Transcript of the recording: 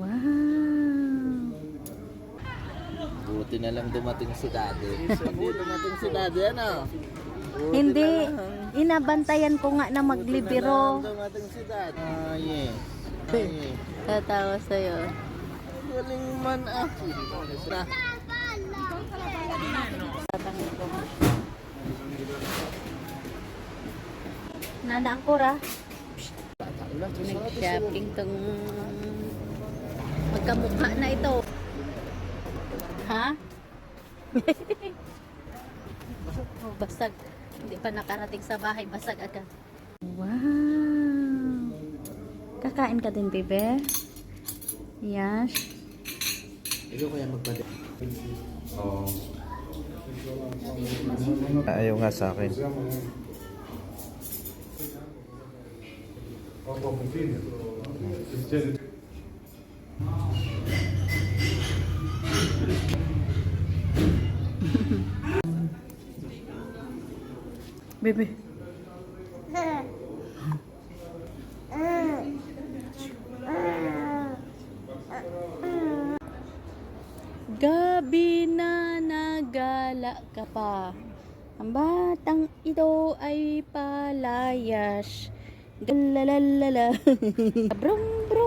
Wow! Buti na lang dumating si Daddy. Hindi dumating si Daddy, ano? Buti Hindi, na lang. inabantayan ko nga na maglibiro. Buti na lang dumating si Daddy. Ay, Tatawa sa'yo. galing man ah. Na. Nanda ang kura. Nag-shopping tong magkamukha na ito. Ha? Oh, basag. Hindi pa nakarating sa bahay. Basag agad. Wow! Kakain ka din, bebe? Yes. Ikaw kaya magpade. Oo. Ayaw nga sa akin. Bebe. Gabi na nagala ka pa. Ang batang ito ay palayas. Galalala. Brum brum.